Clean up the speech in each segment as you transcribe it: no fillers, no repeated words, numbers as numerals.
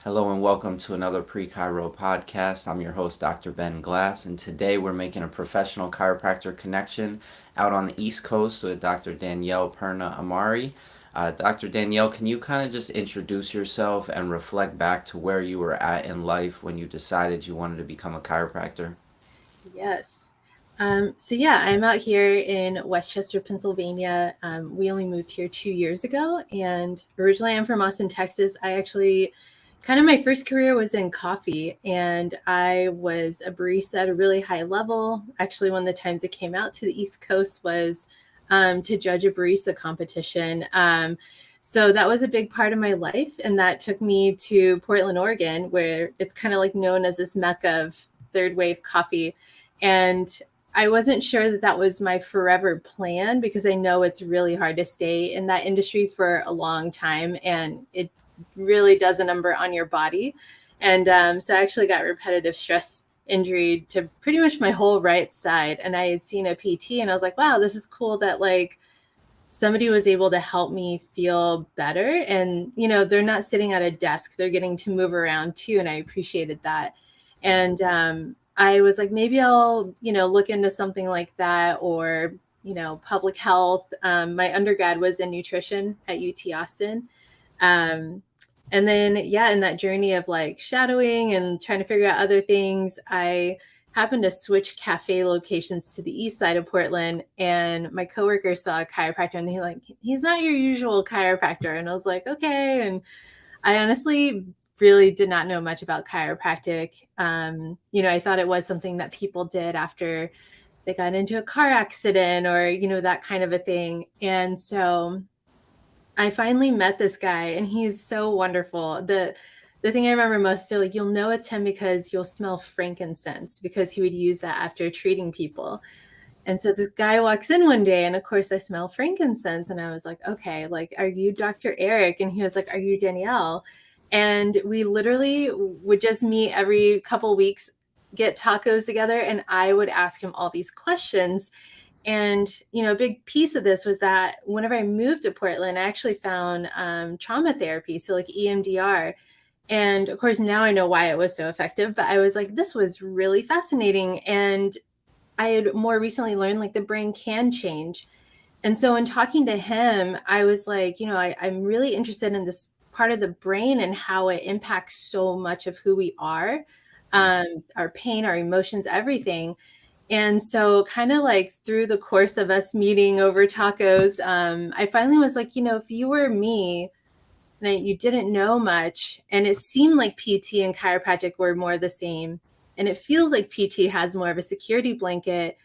Hello and welcome to another Pre-Chiro podcast. I'm your host, Dr. Ben Glass, and today we're making a professional chiropractor connection out on the East Coast with Dr. Danielle Perna-Amari. Dr. Danielle, can you kind of just introduce yourself and reflect back to where you were at in life when you decided you wanted to become a chiropractor? Yes. I'm out here in Westchester, Pennsylvania. We only moved here 2 years ago, and originally I'm from Austin, Texas. My first career was in coffee, and I was a barista at a really high level. Actually, one of the times it came out to the East Coast was to judge a barista competition. So that was a big part of my life, and that took me to Portland, Oregon, where it's kind of like known as this mecca of third wave coffee. And I wasn't sure that that was my forever plan because I know it's really hard to stay in that industry for a long time, and it really does a number on your body. So I actually got repetitive stress injury to pretty much my whole right side. And I had seen a PT and I was like, wow, this is cool that like somebody was able to help me feel better. And, they're not sitting at a desk, they're getting to move around too. And I appreciated that. And I was like, maybe I'll, look into something like that or, public health. My undergrad was in nutrition at UT Austin. And then, in that journey of like shadowing and trying to figure out other things, I happened to switch cafe locations to the east side of Portland. And my coworker saw a chiropractor and he's not your usual chiropractor. And I was like, okay. And I honestly really did not know much about chiropractic. I thought it was something that people did after they got into a car accident or, that kind of a thing. And so I finally met this guy and he's so wonderful. The thing I remember most still, like, you'll know it's him because you'll smell frankincense because he would use that after treating people. And so this guy walks in one day and of course I smell frankincense and I was like, okay, like, are you Dr. Eric? And he was like, are you Danielle? And we literally would just meet every couple weeks, get tacos together, and I would ask him all these questions. And, a big piece of this was that whenever I moved to Portland, I actually found trauma therapy, so like EMDR. And of course, now I know why it was so effective, but I was like, this was really fascinating. And I had more recently learned like the brain can change. And so in talking to him, I was like, I'm really interested in this part of the brain and how it impacts so much of who we are, our pain, our emotions, everything. And so kind of like through the course of us meeting over tacos, I finally was like, if you were me and you didn't know much and it seemed like PT and chiropractic were more the same and it feels like PT has more of a security blanket,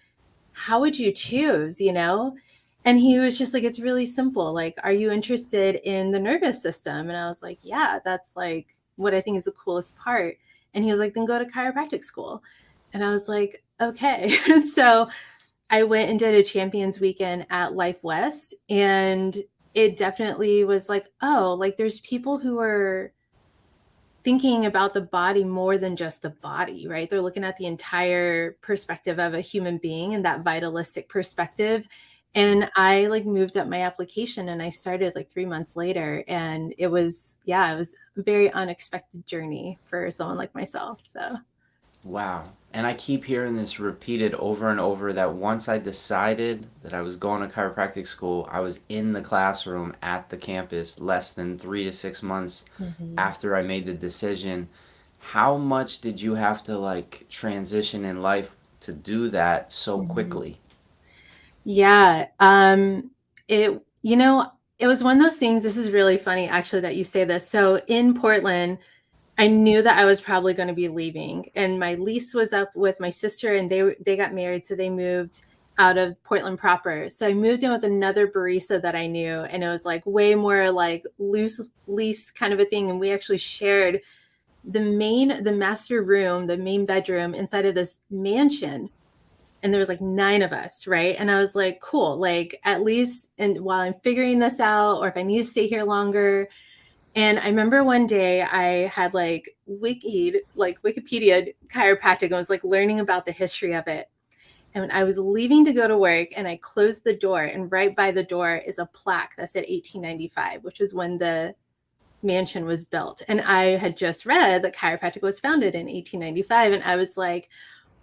how would you choose? And he was just like, it's really simple. Like, are you interested in the nervous system? And I was like, yeah, that's like what I think is the coolest part. And he was like, then go to chiropractic school. And I was like, okay. And so I went and did a champions weekend at Life West. And it definitely was like, oh, like there's people who are thinking about the body more than just the body, right? They're looking at the entire perspective of a human being and that vitalistic perspective. And I like moved up my application and I started like 3 months later. And it was a very unexpected journey for someone like myself. So Wow. And I keep hearing this repeated over and over that once I decided that I was going to chiropractic school, I was in the classroom at the campus less than 3 to 6 months mhm. after I made the decision. How much did you have to like transition in life to do that so Mhm. quickly? Yeah. It, it was one of those things. This is really funny actually that you say this. So in Portland, I knew that I was probably going to be leaving and my lease was up with my sister and they got married. So they moved out of Portland proper. So I moved in with another barista that I knew and it was like way more like loose lease kind of a thing. And we actually shared the master room, the main bedroom inside of this mansion. And there was like 9 of us, right? And I was like, cool, like at least, and while I'm figuring this out, or if I need to stay here longer. And I remember one day I had like Wikipedia chiropractic and was like learning about the history of it. And when I was leaving to go to work and I closed the door, and right by the door is a plaque that said 1895, which was when the mansion was built. And I had just read that chiropractic was founded in 1895. And I was like,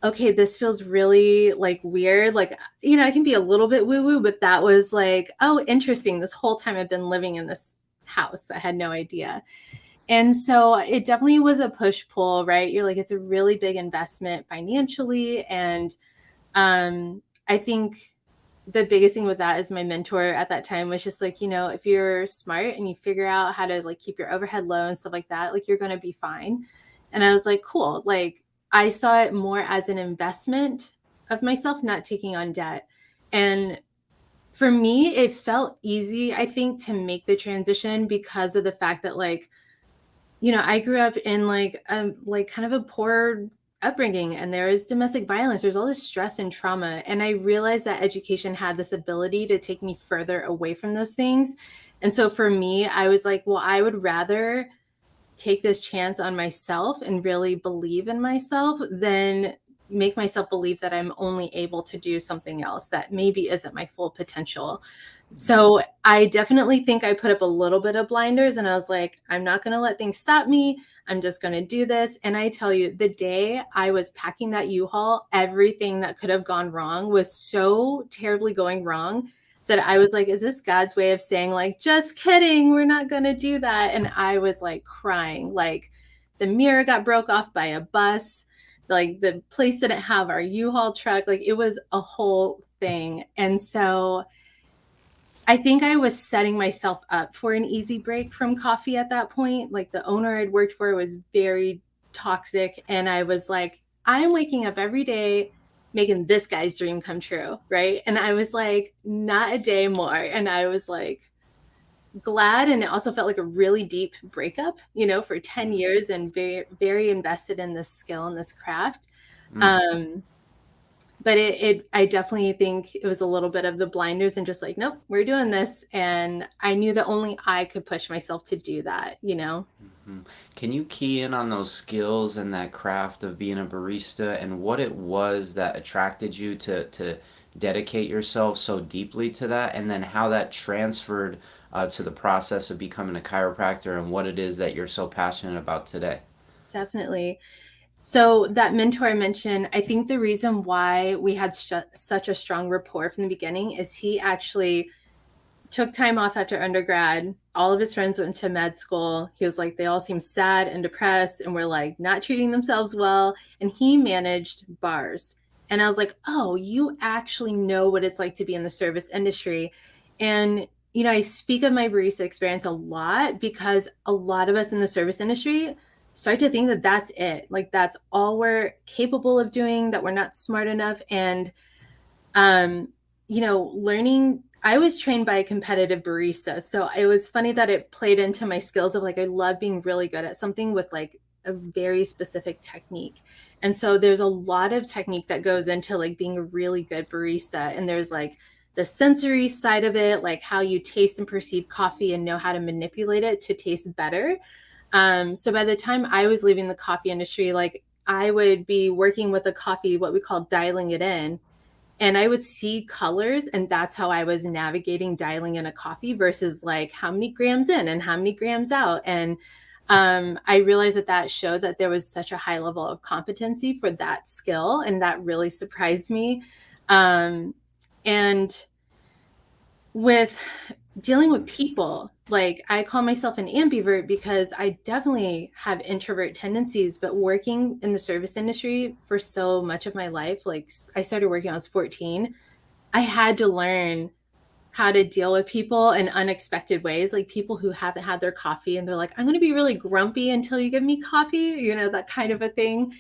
okay, this feels really like weird. Like, I can be a little bit woo woo, but that was like, oh, interesting. This whole time I've been living in this house. I had no idea. And so it definitely was a push pull, right? You're like, it's a really big investment financially. And I think the biggest thing with that is my mentor at that time was just like, if you're smart and you figure out how to like keep your overhead low and stuff like that, like you're going to be fine. And I was like, cool. Like I saw it more as an investment of myself, not taking on debt. And for me, it felt easy, I think, to make the transition because of the fact that like, I grew up in like kind of a poor upbringing, and there is domestic violence. There's all this stress and trauma. And I realized that education had this ability to take me further away from those things. And so for me, I was like, well, I would rather take this chance on myself and really believe in myself than make myself believe that I'm only able to do something else that maybe isn't my full potential. So I definitely think I put up a little bit of blinders, and I was like, I'm not going to let things stop me. I'm just going to do this. And I tell you, the day I was packing that U-Haul, everything that could have gone wrong was so terribly going wrong that I was like, is this God's way of saying like, just kidding, we're not going to do that? And I was like crying, like the mirror got broke off by a bus. Like the place didn't have our U-Haul truck. Like it was a whole thing. And so I think I was setting myself up for an easy break from coffee at that point. Like the owner I'd worked for was very toxic. And I was like, I'm waking up every day making this guy's dream come true. Right. And I was like, not a day more. And I was like, glad. And it also felt like a really deep breakup, for 10 years and very, very invested in this skill and this craft. Mm. But I definitely think it was a little bit of the blinders and just like, nope, we're doing this. And I knew that only I could push myself to do that. Mhm. Can you key in on those skills and that craft of being a barista and what it was that attracted you to dedicate yourself so deeply to that, and then how that transferred to the process of becoming a chiropractor and what it is that you're so passionate about today? Definitely. So that mentor I mentioned, I think the reason why we had such a strong rapport from the beginning is he actually took time off after undergrad. All of his friends went to med school. He was like, they all seem sad and depressed and were like not treating themselves well. And he managed bars. And I was like, oh, you actually know what it's like to be in the service industry. And, I speak of my barista experience a lot because a lot of us in the service industry start to think that that's it. Like that's all we're capable of doing, that we're not smart enough. And um, learning, I was trained by a competitive barista. So it was funny that it played into my skills of like, I love being really good at something with like a very specific technique. And so there's a lot of technique that goes into like being a really good barista. And there's like the sensory side of it, like how you taste and perceive coffee and know how to manipulate it to taste better. So by the time I was leaving the coffee industry, like I would be working with a coffee, what we call dialing it in, and I would see colors, and that's how I was navigating dialing in a coffee versus like how many grams in and how many grams out. And I realized that showed that there was such a high level of competency for that skill, and that really surprised me. And with dealing with people, like I call myself an ambivert because I definitely have introvert tendencies, but working in the service industry for so much of my life, like I started working when I was 14, I had to learn how to deal with people in unexpected ways, like people who haven't had their coffee and they're like, I'm going to be really grumpy until you give me coffee, that kind of a thing.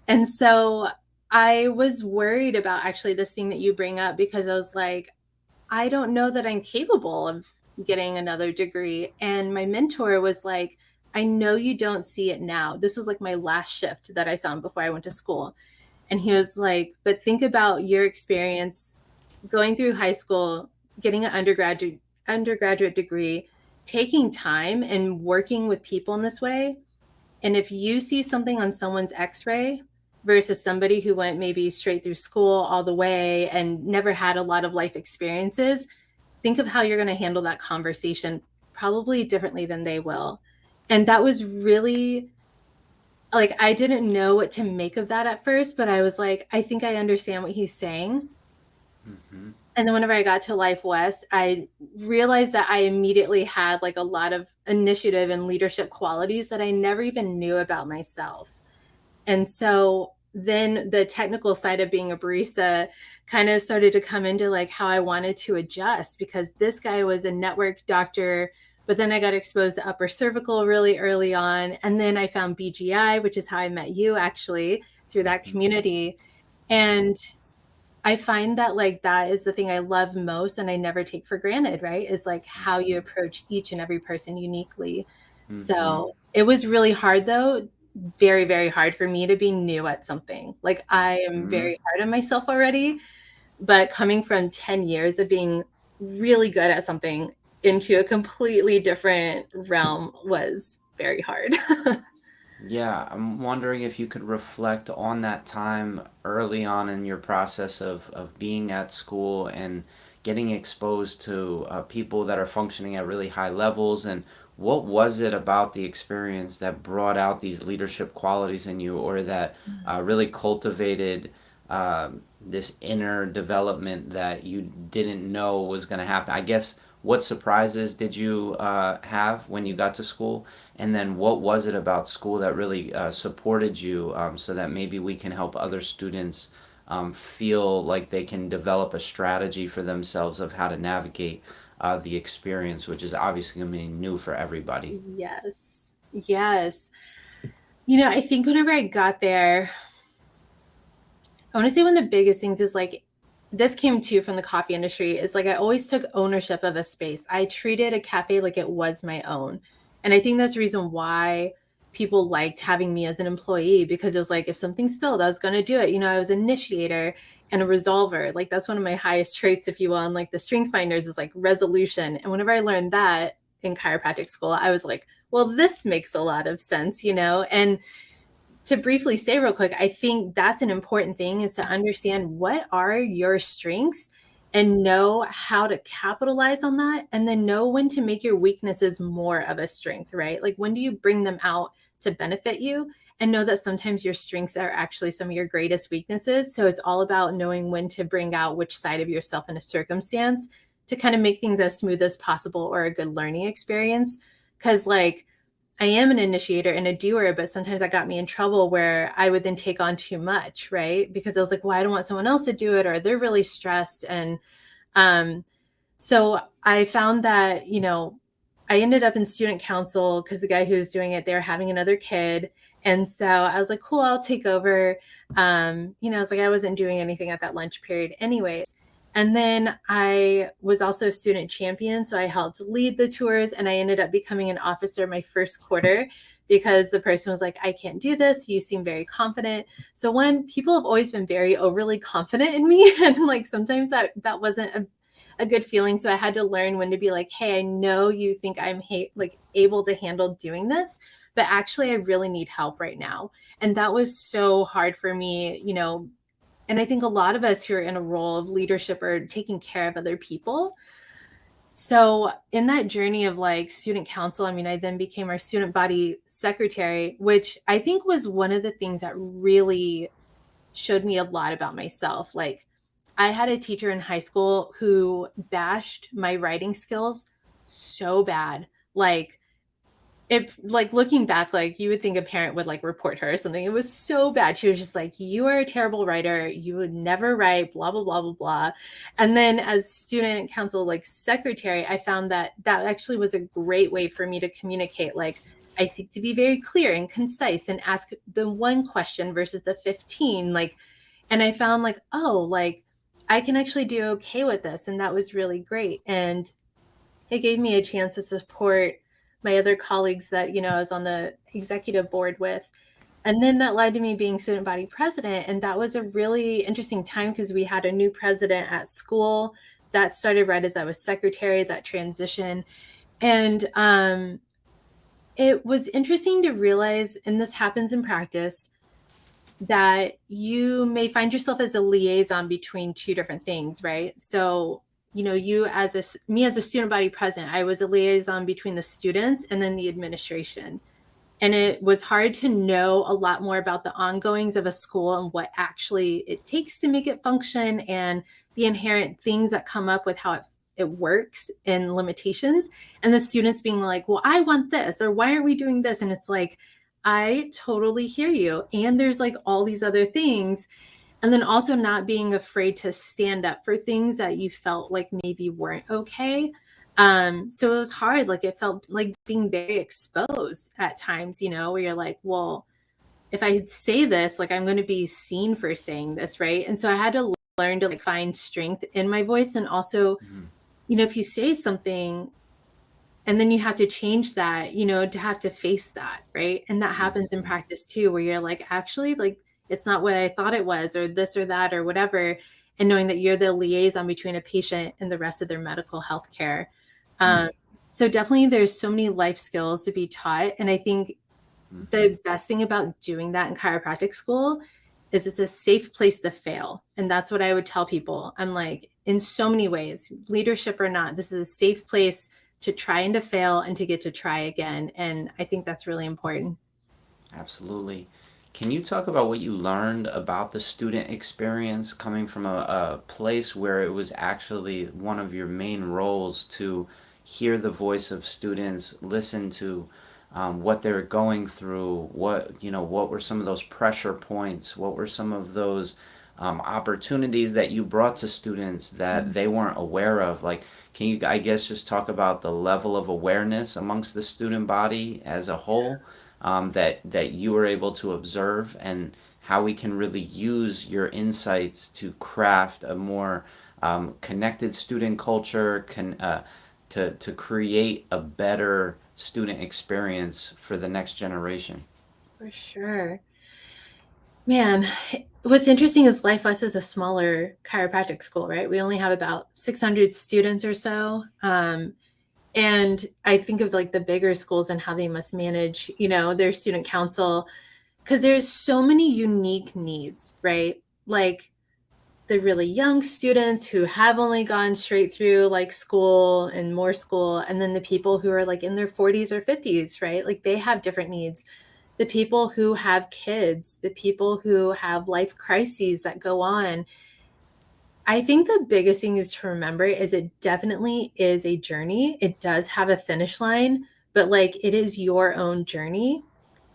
And so I was worried about actually this thing that you bring up because I was like, I don't know that I'm capable of getting another degree. And my mentor was like, I know you don't see it now. This was like my last shift that I saw him before I went to school. And he was like, but think about your experience going through high school, getting an undergraduate degree, taking time and working with people in this way. And if you see something on someone's x-ray versus somebody who went maybe straight through school all the way and never had a lot of life experiences, think of how you're going to handle that conversation probably differently than they will. And that was really like, I didn't know what to make of that at first, but I was like, I think I understand what he's saying. Mm-hmm. And then whenever I got to Life West, I realized that I immediately had like a lot of initiative and leadership qualities that I never even knew about myself. And so then the technical side of being a barista kind of started to come into like how I wanted to adjust, because this guy was a network doctor, but then I got exposed to upper cervical really early on. And then I found BGI, which is how I met you actually through that Mm-hmm. community. And I find that like that is the thing I love most and I never take for granted, right? Is like how you approach each and every person uniquely. Mm-hmm. So it was really hard though, very, very hard for me to be new at something. Like I am Mm-hmm. very hard on myself already, but coming from 10 years of being really good at something into a completely different realm was very hard. Yeah, I'm wondering if you could reflect on that time early on in your process of being at school and getting exposed to people that are functioning at really high levels. And what was it about the experience that brought out these leadership qualities in you, or that really cultivated this inner development that you didn't know was going to happen? I guess, what surprises did you have when you got to school? And then what was it about school that really supported you, so that maybe we can help other students feel like they can develop a strategy for themselves of how to navigate the experience, which is obviously going to be new for everybody. Yes. Yes. I think whenever I got there, I want to say one of the biggest things is like, this came too from the coffee industry, is like I always took ownership of a space. I treated a cafe like it was my own. And I think that's the reason why people liked having me as an employee, because it was like if something spilled, I was going to do it. I was an initiator and a resolver. Like that's one of my highest traits, if you will. And like the strength finders is like resolution. And whenever I learned that in chiropractic school, I was like, well, this makes a lot of sense. And to briefly say real quick, I think that's an important thing, is to understand what are your strengths and know how to capitalize on that, and then know when to make your weaknesses more of a strength, right? Like when do you bring them out to benefit you, and know that sometimes your strengths are actually some of your greatest weaknesses. So it's all about knowing when to bring out which side of yourself in a circumstance to kind of make things as smooth as possible or a good learning experience. Because like I am an initiator and a doer, but sometimes that got me in trouble where I would then take on too much, right? Because I was like, well, I don't want someone else to do it, or they're really stressed. And um, so I found that, I ended up in student council because the guy who was doing it, they were having another kid. And so I was like, cool, I'll take over. I was like, I wasn't doing anything at that lunch period anyways. And then I was also a student champion. So I helped lead the tours, and I ended up becoming an officer my first quarter, because the person was like, I can't do this. You seem very confident. So when people have always been very overly confident in me, and like sometimes that wasn't a good feeling. So I had to learn when to be like, hey, I know you think I'm like able to handle doing this, but actually I really need help right now. And that was so hard for me. And I think a lot of us who are in a role of leadership are taking care of other people. So in that journey of like student council, I mean, I then became our student body secretary, which I think was one of the things that really showed me a lot about myself. Like I had a teacher in high school who bashed my writing skills so bad. Like it, like looking back, like you would think a parent would like report her or something. It was so bad. She was just like, you are a terrible writer. You would never write, blah, blah, blah, blah, blah. And then as student council, like secretary, I found that that actually was a great way for me to communicate. Like I seek to be very clear and concise and ask the one question versus the 15. And I found like, oh, like I can actually do okay with this. And that was really great. And it gave me a chance to support my other colleagues that, I was on the executive board with. And then that led to me being student body president. And that was a really interesting time because we had a new president at school that started right as I was secretary, that transition. And it was interesting to realize, and this happens in practice, that you may find yourself as a liaison between two different things, right? So you as me as a student body president, I was a liaison between the students and then the administration. And it was hard to know a lot more about the ongoings of a school and what actually it takes to make it function and the inherent things that come up with how it works and limitations. And the students being like, well, I want this, or why aren't we doing this? And it's like, I totally hear you. And there's like all these other things. And then also not being afraid to stand up for things that you felt like maybe weren't okay. So it was hard. Like it felt like being very exposed at times, where you're like, well, if I say this, like I'm going to be seen for saying this, right? And so I had to learn to like find strength in my voice. And also, if you say something and then you have to change that, to have to face that, right? And that happens in practice too, where you're like, actually, like it's not what I thought it was, or this or that, or whatever. And knowing that you're the liaison between a patient and the rest of their medical health care. So definitely there's so many life skills to be taught. And I think the best thing about doing that in chiropractic school is it's a safe place to fail. And that's what I would tell people. I'm like, in so many ways, leadership or not, this is a safe place to try and to fail and to get to try again. And I think that's really important. Absolutely. Can you talk about what you learned about the student experience coming from a place where it was actually one of your main roles to hear the voice of students, listen to what they're going through, what were some of those pressure points, what were some of those opportunities that you brought to students that they weren't aware of? Like, can you, I guess, just talk about the level of awareness amongst the student body as a whole? That you were able to observe, and how we can really use your insights to craft a more connected student culture, to create a better student experience for the next generation. For sure. Man, what's interesting is Life West is a smaller chiropractic school, right? We only have about 600 students or so. And I think of like the bigger schools and how they must manage, their student council, because there's so many unique needs, right? Like the really young students who have only gone straight through like school and more school, and then the people who are like in their 40s or 50s, right? Like they have different needs. The people who have kids, the people who have life crises that go on. I think the biggest thing is to remember is it definitely is a journey. It does have a finish line, but like it is your own journey.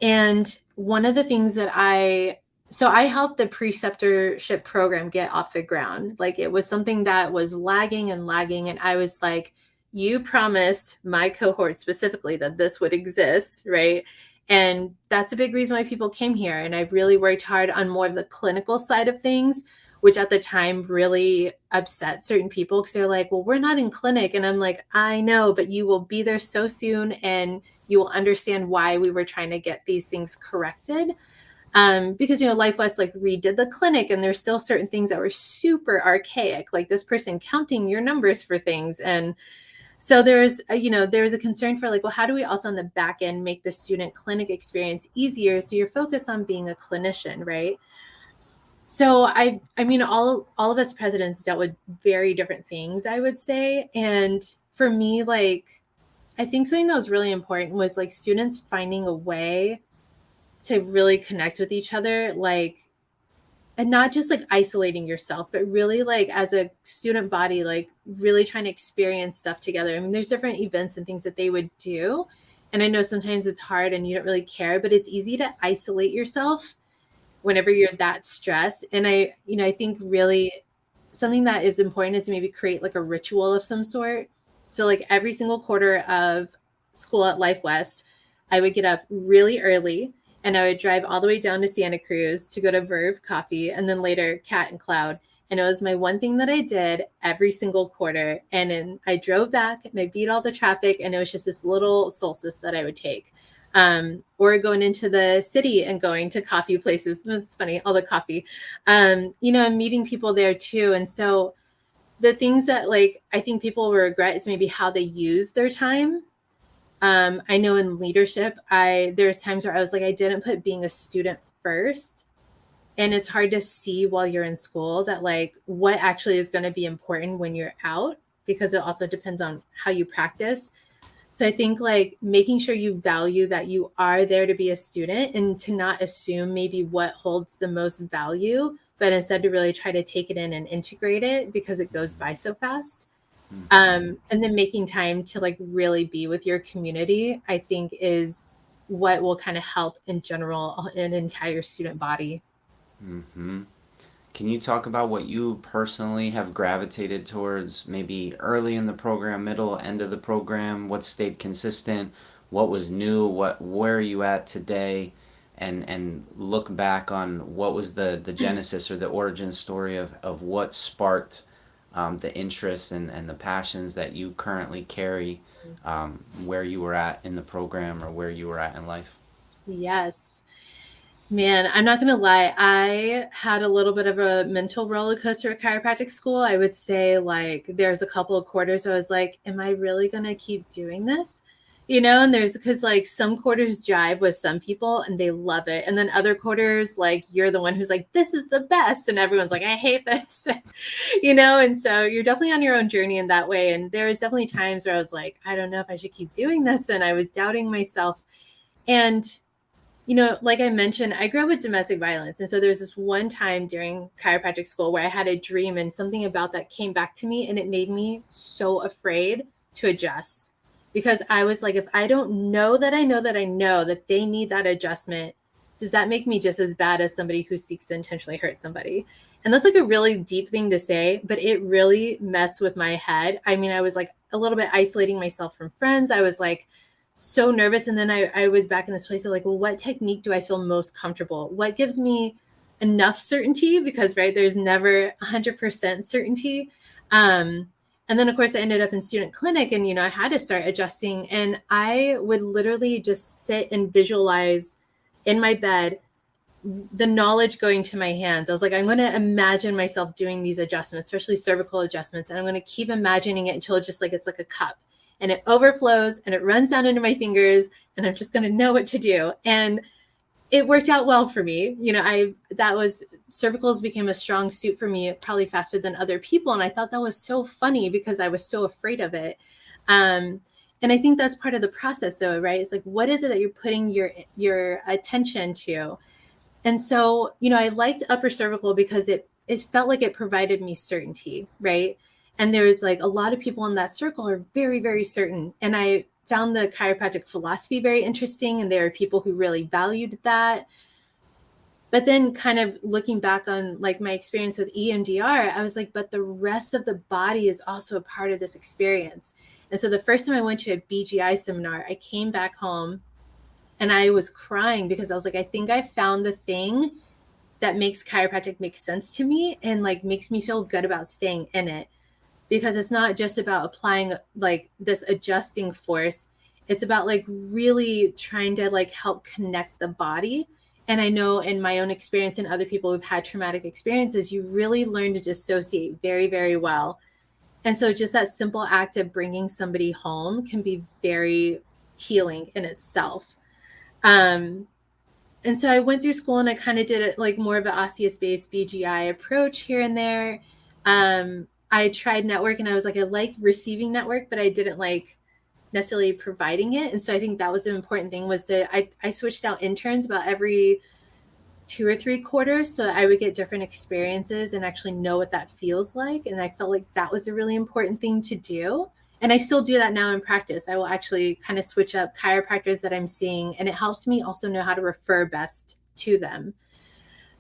And one of the things that I helped the preceptorship program get off the ground. Like it was something that was lagging and lagging. And I was like, you promised my cohort specifically that this would exist, right? And that's a big reason why people came here. And I really worked hard on more of the clinical side of things, which at the time really upset certain people because they're like, well, we're not in clinic. And I'm like, I know, but you will be there so soon and you will understand why we were trying to get these things corrected. Because, Life West like redid the clinic and there's still certain things that were super archaic, like this person counting your numbers for things. And so there's a concern for like, well, how do we also on the back end make the student clinic experience easier? So you're focused on being a clinician, right? So I mean, all of us presidents dealt with very different things, I would say. And for me, like, I think something that was really important was like students finding a way to really connect with each other, like, and not just like isolating yourself, but really like as a student body, like really trying to experience stuff together. I mean, there's different events and things that they would do. And I know sometimes it's hard and you don't really care, but it's easy to isolate yourself whenever you're that stressed. And I think really something that is important is to maybe create like a ritual of some sort. So like every single quarter of school at Life West, I would get up really early and I would drive all the way down to Santa Cruz to go to Verve Coffee and then later Cat and Cloud. And it was my one thing that I did every single quarter. And then I drove back and I beat all the traffic. And it was just this little solstice that I would take. Or going into the city and going to coffee places. It's funny, all the coffee, and meeting people there too. And so the things that like, I think people will regret is maybe how they use their time. I know in leadership, there's times where I was like, I didn't put being a student first. And it's hard to see while you're in school that like what actually is going to be important when you're out. because it also depends on how you practice. So I think like making sure you value that you are there to be a student and to not assume maybe what holds the most value, but instead to really try to take it in and integrate it because it goes by so fast. Mm-hmm. And then making time to like really be with your community, I think is what will kind of help in general an entire student body. Mm-hmm. Can you talk about what you personally have gravitated towards, maybe early in the program, middle, end of the program? What stayed consistent? What was new? Where are you at today? And look back on what was the genesis or the origin story of what sparked the interests and the passions that you currently carry, where you were at in the program or where you were at in life. Yes. Man, I'm not going to lie. I had a little bit of a mental roller coaster at chiropractic school. I would say, like, there's a couple of quarters I was like, am I really going to keep doing this? You know, and there's because like some quarters jive with some people and they love it. And then other quarters, like, you're the one who's like, this is the best. And everyone's like, I hate this, you know? And so you're definitely on your own journey in that way. And there was definitely times where I was like, I don't know if I should keep doing this. And I was doubting myself. And you know, like I mentioned, I grew up with domestic violence. And so there's this one time during chiropractic school where I had a dream and something about that came back to me. And it made me so afraid to adjust because I was like, if I don't know that I know that I know that they need that adjustment, does that make me just as bad as somebody who seeks to intentionally hurt somebody? And that's like a really deep thing to say, but it really messed with my head. I mean, I was like a little bit isolating myself from friends. I was like, so nervous. And then I was back in this place of like, well, what technique do I feel most comfortable? What gives me enough certainty? Because, right, there's never 100% certainty. And then, of course, I ended up in student clinic and, you know, I had to start adjusting. And I would literally just sit and visualize in my bed the knowledge going to my hands. I was like, I'm going to imagine myself doing these adjustments, especially cervical adjustments. And I'm going to keep imagining it until just like it's like a cup and it overflows and it runs down into my fingers and I'm just going to know what to do. And it worked out well for me. You know, that was cervicals became a strong suit for me probably faster than other people. And I thought that was so funny because I was so afraid of it. And I think that's part of the process though, right? It's like, what is it that you're putting your attention to? And so, you know, I liked upper cervical because it felt like it provided me certainty, right? And there was like a lot of people in that circle are very, very certain. And I found the chiropractic philosophy very interesting. And there are people who really valued that. But then kind of looking back on like my experience with EMDR, I was like, but the rest of the body is also a part of this experience. And so the first time I went to a BGI seminar, I came back home and I was crying because I was like, I think I found the thing that makes chiropractic make sense to me and like makes me feel good about staying in it. Because it's not just about applying like this adjusting force. It's about like really trying to like help connect the body. And I know in my own experience and other people who've had traumatic experiences, you really learn to dissociate very, very well. And so just that simple act of bringing somebody home can be very healing in itself. Um, and so I went through school and I kind of did it like more of an osseous-based BGI approach here and there. I tried network and I was like, I like receiving network, but I didn't like necessarily providing it. And so I think that was an important thing was that I switched out interns about every 2 or 3 quarters so that I would get different experiences and actually know what that feels like. And I felt like that was a really important thing to do. And I still do that now in practice. I will actually kind of switch up chiropractors that I'm seeing, and it helps me also know how to refer best to them.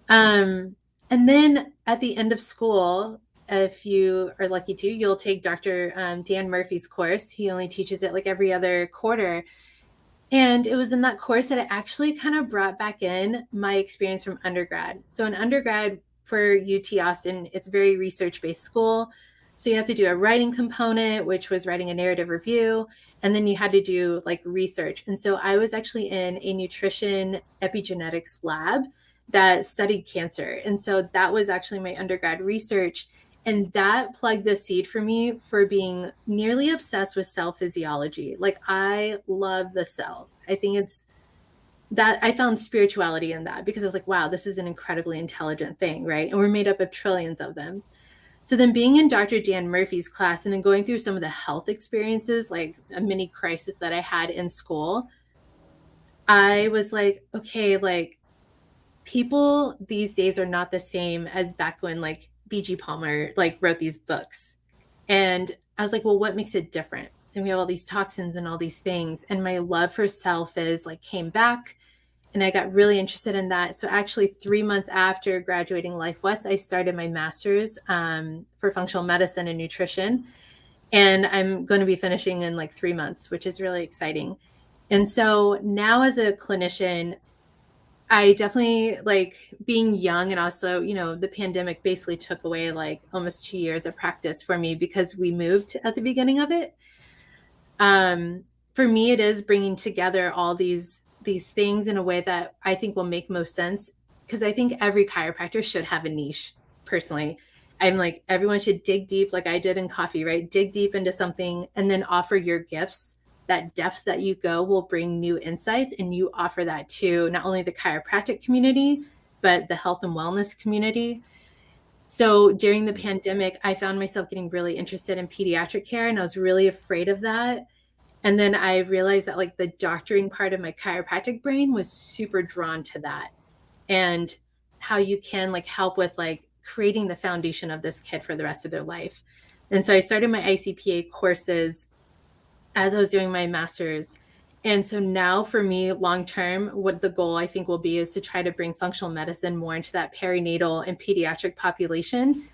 And then at the end of school, if you are lucky to, you'll take Dr. Dan Murphy's course. He only teaches it like every other quarter. And it was in that course that it actually kind of brought back in my experience from undergrad. So in undergrad for UT Austin, it's a very research-based school. So you have to do a writing component, which was writing a narrative review. And then you had to do like research. And so I was actually in a nutrition epigenetics lab that studied cancer. And so that was actually my undergrad research. And that plugged a seed for me for being nearly obsessed with cell physiology. Like I love the cell. I think it's that I found spirituality in that because I was like, wow, this is an incredibly intelligent thing, right? And we're made up of trillions of them. So then being in Dr. Dan Murphy's class and then going through some of the health experiences, like a mini crisis that I had in school, I was like, okay, like people these days are not the same as back when like BG Palmer like wrote these books. And I was like, well, what makes it different? And we have all these toxins and all these things. And my love for self is like came back and I got really interested in that. So actually 3 months after graduating Life West, I started my master's for functional medicine and nutrition. And I'm going to be finishing in like 3 months, which is really exciting. And so now as a clinician, I definitely like being young, and also, the pandemic basically took away like almost 2 years of practice for me because we moved at the beginning of it. Um, for me, it is bringing together all these things in a way that I think will make most sense because I think every chiropractor should have a niche. Personally, I'm like everyone should dig deep, like I did in coffee, right? Dig deep into something and then offer your gifts. That depth that you go will bring new insights, and you offer that to not only the chiropractic community but the health and wellness community. So during the pandemic, I found myself getting really interested in pediatric care, and I was really afraid of that. And then I realized that like the doctoring part of my chiropractic brain was super drawn to that, and how you can like help with like creating the foundation of this kid for the rest of their life. And so I started my ICPA courses as I was doing my master's. And so now for me, long term, what the goal I think will be is to try to bring functional medicine more into that perinatal and pediatric population,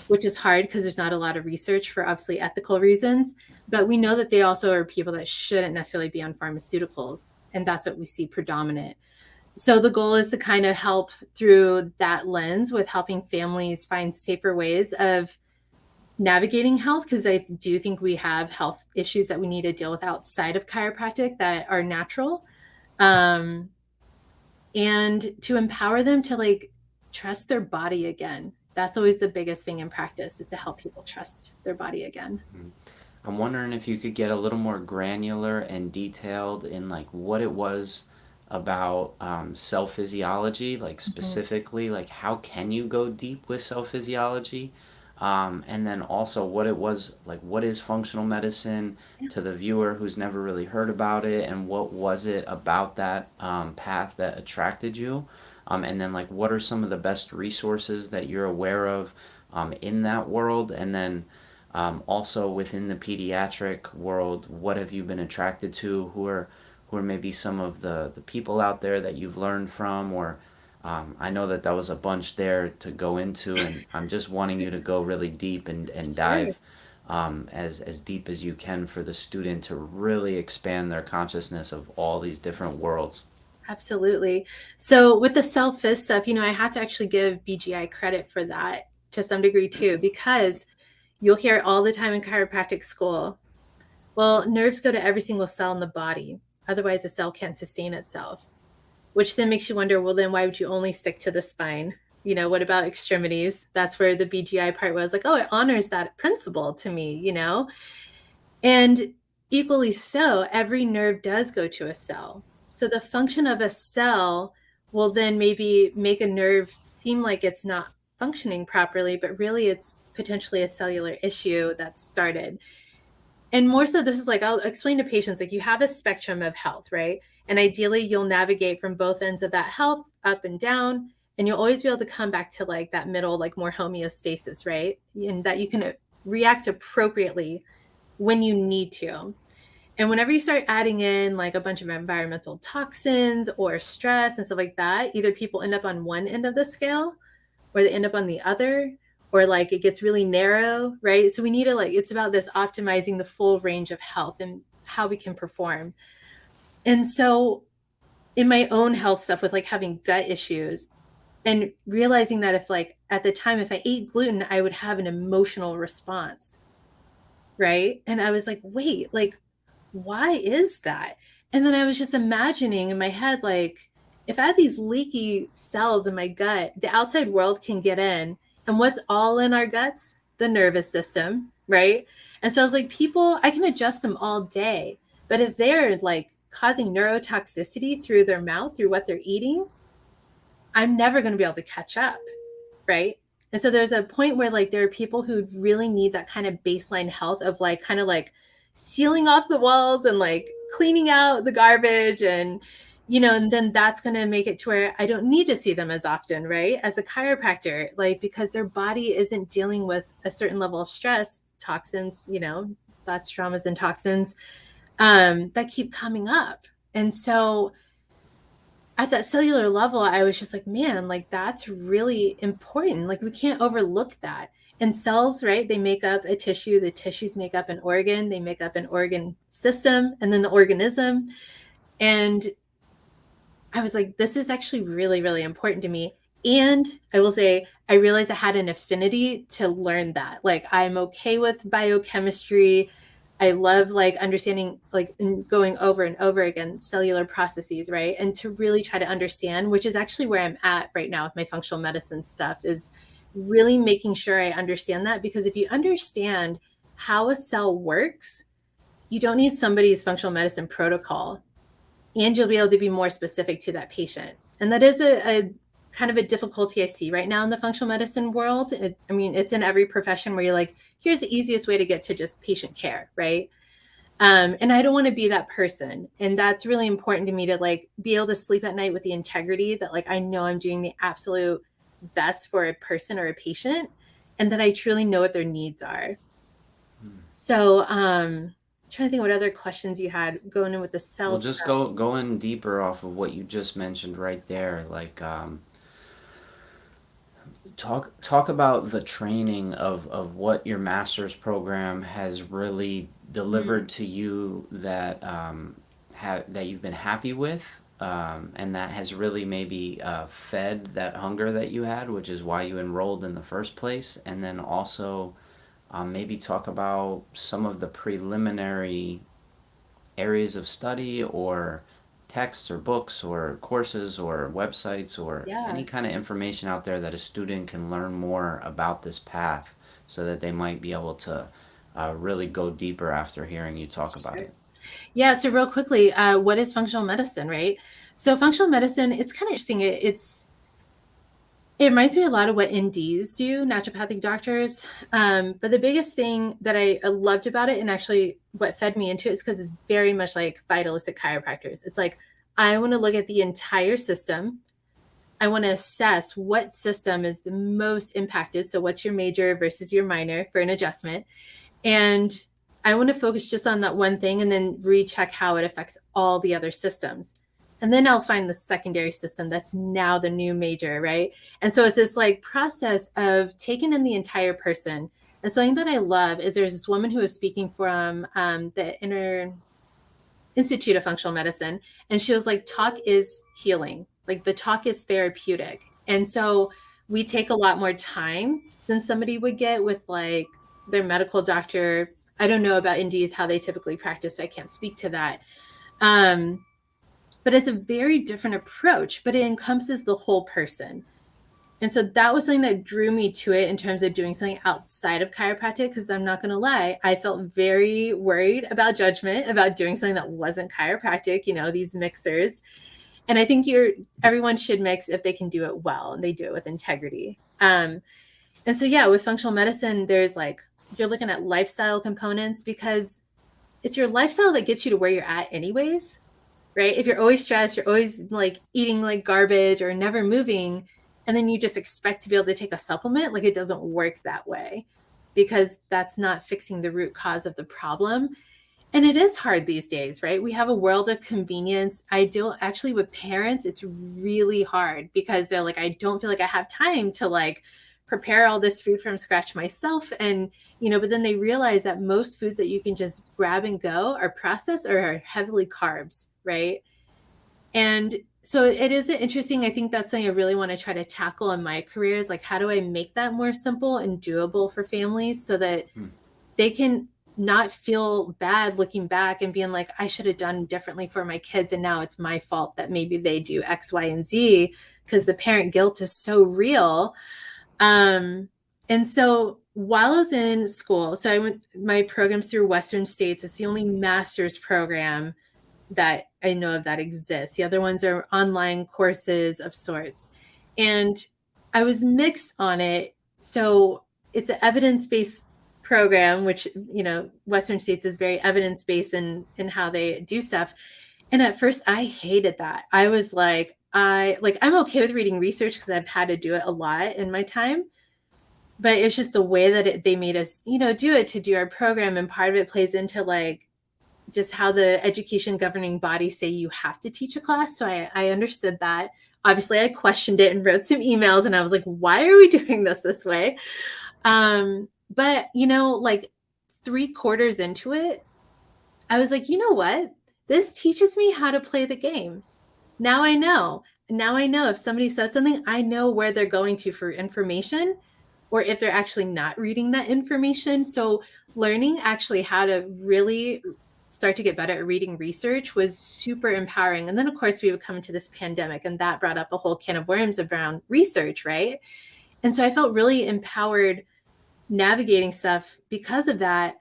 which is hard because there's not a lot of research for obviously ethical reasons. But we know that they also are people that shouldn't necessarily be on pharmaceuticals. And that's what we see predominant. So the goal is to kind of help through that lens with helping families find safer ways of navigating health, because I do think we have health issues that we need to deal with outside of chiropractic that are natural. Um, and to empower them to like trust their body again. That's always the biggest thing in practice, is to help people trust their body again. I'm wondering if you could get a little more granular and detailed in like what it was about cell physiology, like Mhm. specifically, like how can you go deep with cell physiology? And then also what it was like, what is functional medicine Yeah, to the viewer who's never really heard about it, and what was it about that path that attracted you? And then like what are some of the best resources that you're aware of in that world? And then also within the pediatric world, what have you been attracted to? Who are maybe some of the people out there that you've learned from? Or I know that that was a bunch there to go into, and I'm just wanting you to go really deep and sure. dive as deep as you can for the student to really expand their consciousness of all these different worlds. Absolutely. So with the self-phys stuff, I had to actually give BGI credit for that to some degree too, because you'll hear it all the time in chiropractic school. Well, nerves go to every single cell in the body. Otherwise, the cell can't sustain itself, which then makes you wonder, well, then why would you only stick to the spine? What about extremities? That's where the BGI part was like, oh, it honors that principle to me. And equally so, every nerve does go to a cell. So the function of a cell will then maybe make a nerve seem like it's not functioning properly, but really it's potentially a cellular issue that started. And more so, this is like, I'll explain to patients, like you have a spectrum of health, right? And ideally you'll navigate from both ends of that health up and down, and you'll always be able to come back to like that middle, like more homeostasis, right? And that you can react appropriately when you need to. And whenever you start adding in like a bunch of environmental toxins or stress and stuff like that, either people end up on one end of the scale or they end up on the other, or like it gets really narrow, right? So we need to like, it's about this optimizing the full range of health and how we can perform. And so in my own health stuff with like having gut issues and realizing that if like at the time, if I ate gluten, I would have an emotional response, right? And I was like, wait, like, why is that? And then I was just imagining in my head, like, if I had these leaky cells in my gut, the outside world can get in. And what's all in our guts? The nervous system, right? And so I was like, people, I can adjust them all day. But if they're like causing neurotoxicity through their mouth, through what they're eating, I'm never going to be able to catch up, right? And so there's a point where like there are people who really need that kind of baseline health of like kind of like sealing off the walls and like cleaning out the garbage, and and then that's going to make it to where I don't need to see them as often, right? As a chiropractor, like because their body isn't dealing with a certain level of stress, toxins, thoughts, traumas, and toxins that keep coming up. And so at that cellular level, I was just like, man, like that's really important. Like we can't overlook that. And cells, right? They make up a tissue. The tissues make up an organ. They make up an organ system, and then the organism. And I was like, this is actually really, really important to me. And I will say, I realized I had an affinity to learn that. Like, I'm okay with biochemistry. I love like understanding, like going over and over again, cellular processes, right? And to really try to understand, which is actually where I'm at right now with my functional medicine stuff, is really making sure I understand that. Because if you understand how a cell works, you don't need somebody's functional medicine protocol, and you'll be able to be more specific to that patient. And that is a kind of a difficulty I see right now in the functional medicine world. I mean, it's in every profession where you're like, here's the easiest way to get to just patient care, right? And I don't want to be that person. And that's really important to me, to like be able to sleep at night with the integrity that like I know I'm doing the absolute best for a person or a patient, and that I truly know what their needs are. So trying to think what other questions you had going in with the cell Well, just stuff. go in deeper off of what you just mentioned right there. Like, talk about the training of what your master's program has really delivered to you, that that you've been happy with, and that has really maybe fed that hunger that you had, which is why you enrolled in the first place. And then also maybe talk about some of the preliminary areas of study, or texts or books or courses or websites, or Yeah. any kind of information out there that a student can learn more about this path, so that they might be able to really go deeper after hearing you talk about Sure. it. Yeah. So real quickly, what is functional medicine, right? So functional medicine, it's kind of interesting. It reminds me a lot of what NDs do, naturopathic doctors. But the biggest thing that I loved about it, and actually what fed me into it, is because it's very much like vitalistic chiropractors. It's like, I want to look at the entire system. I want to assess what system is the most impacted. So what's your major versus your minor for an adjustment. And I want to focus just on that one thing and then recheck how it affects all the other systems. And then I'll find the secondary system that's now the new major, right? And so it's this like process of taking in the entire person. And something that I love is there's this woman who was speaking from the Institute of Functional Medicine, and she was like, talk is healing. Like the talk is therapeutic. And so we take a lot more time than somebody would get with like their medical doctor. I don't know about NDs, how they typically practice, so I can't speak to that. Um, but it's a very different approach, but it encompasses the whole person. And so that was something that drew me to it in terms of doing something outside of chiropractic, because I'm not going to lie, I felt very worried about judgment about doing something that wasn't chiropractic, these mixers. And I think everyone should mix if they can do it well and they do it with integrity. And so, yeah, with functional medicine, there's like, you're looking at lifestyle components, because it's your lifestyle that gets you to where you're at anyways, right? If you're always stressed, you're always like eating like garbage or never moving, and then you just expect to be able to take a supplement, like it doesn't work that way, because that's not fixing the root cause of the problem. And it is hard these days, right? We have a world of convenience. I do actually, with parents, it's really hard because they're like, I don't feel like I have time to like prepare all this food from scratch myself. And, but then they realize that most foods that you can just grab and go are processed or are heavily carbs, right? And so it is interesting. I think that's something I really want to try to tackle in my career, is like, how do I make that more simple and doable for families so that Hmm. they can not feel bad looking back and being like, I should have done differently for my kids, and now it's my fault that maybe they do X, Y, and Z, because the parent guilt is so real. And so while I was in school, so I went my programs through Western States. It's the only master's program that I know of that exists. The other ones are online courses of sorts. And I was mixed on it. So it's an evidence-based program, which, Western states is very evidence-based in how they do stuff. And at first I hated that. I was like, I'm okay with reading research because I've had to do it a lot in my time. But it's just the way that they made us, do it to do our program. And part of it plays into like just how the education governing bodies say you have to teach a class. So I understood that. Obviously, I questioned it and wrote some emails, and I was like, why are we doing this way? But, like 3 quarters into it, I was like, you know what? This teaches me how to play the game. Now I know. Now I know if somebody says something, I know where they're going to for information or if they're actually not reading that information. So learning actually how to really start to get better at reading research was super empowering. And then of course we would come into this pandemic and that brought up a whole can of worms around research, right? And so I felt really empowered navigating stuff because of that.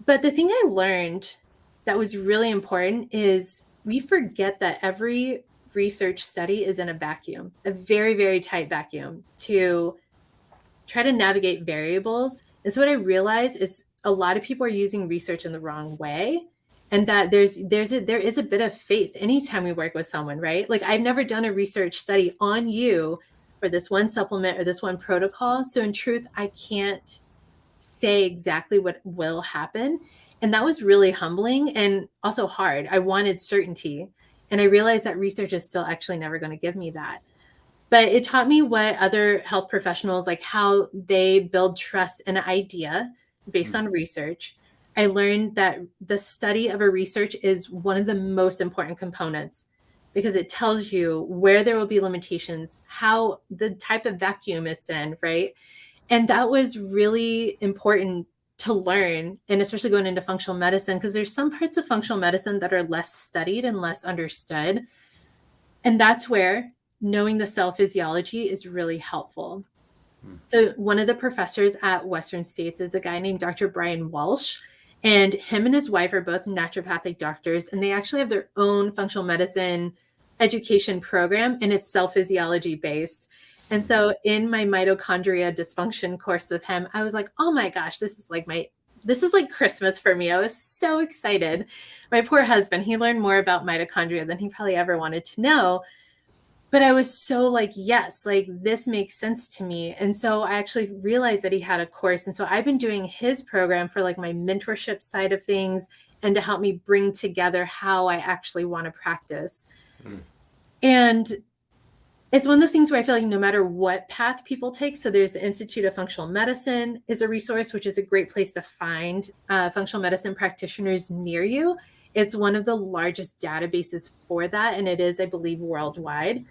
But the thing I learned that was really important is we forget that every research study is in a vacuum, a very, very tight vacuum to try to navigate variables. And so what I realized is a lot of people are using research in the wrong way. And that there is a bit of faith anytime we work with someone, right? Like I've never done a research study on you for this one supplement or this one protocol. So in truth, I can't say exactly what will happen. And that was really humbling and also hard. I wanted certainty. And I realized that research is still actually never going to give me that. But it taught me what other health professionals, like how they build trust in an idea based on research. I learned that the study of a research is one of the most important components because it tells you where there will be limitations, how the type of vacuum it's in, right? And that was really important to learn, and especially going into functional medicine, because there's some parts of functional medicine that are less studied and less understood. And that's where knowing the cell physiology is really helpful. So one of the professors at Western States is a guy named Dr. Brian Walsh, and him and his wife are both naturopathic doctors, and they actually have their own functional medicine education program, and it's cell physiology based. And so in my mitochondria dysfunction course with him, I was like, oh my gosh, this is like Christmas for me. I was so excited. My poor husband, he learned more about mitochondria than he probably ever wanted to know. But I was so like, yes, like this makes sense to me. And so I actually realized that he had a course. And so I've been doing his program for like my mentorship side of things and to help me bring together how I actually want to practice. And it's one of those things where I feel like no matter what path people take, so there's the Institute of Functional Medicine is a resource, which is a great place to find functional medicine practitioners near you. It's one of the largest databases for that, and it is, I believe, worldwide.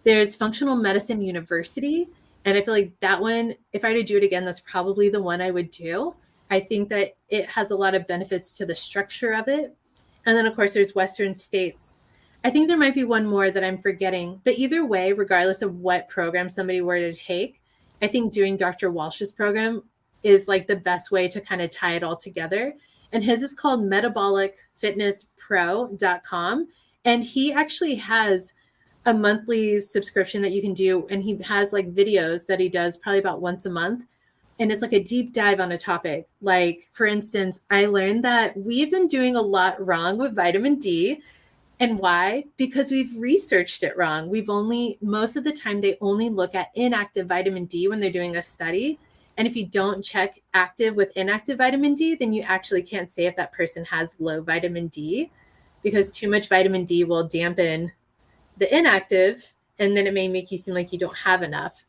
There's Functional Medicine University, and I feel like that one, if I were to do it again, that's probably the one I would do. I think that it has a lot of benefits to the structure of it. And then, of course, there's Western States. I think there might be one more that I'm forgetting. But either way, regardless of what program somebody were to take, I think doing Dr. Walsh's program is like the best way to kind of tie it all together. And his is called metabolicfitnesspro.com. And he actually has a monthly subscription that you can do. And he has like videos that he does probably about once a month. And it's like a deep dive on a topic. Like, for instance, I learned that we've been doing a lot wrong with vitamin D. And why? Because we've researched it wrong. Most of the time, they only look at inactive vitamin D when they're doing a study. And if you don't check active with inactive vitamin D, then you actually can't say if that person has low vitamin D because too much vitamin D will dampen the inactive, and then it may make you seem like you don't have enough.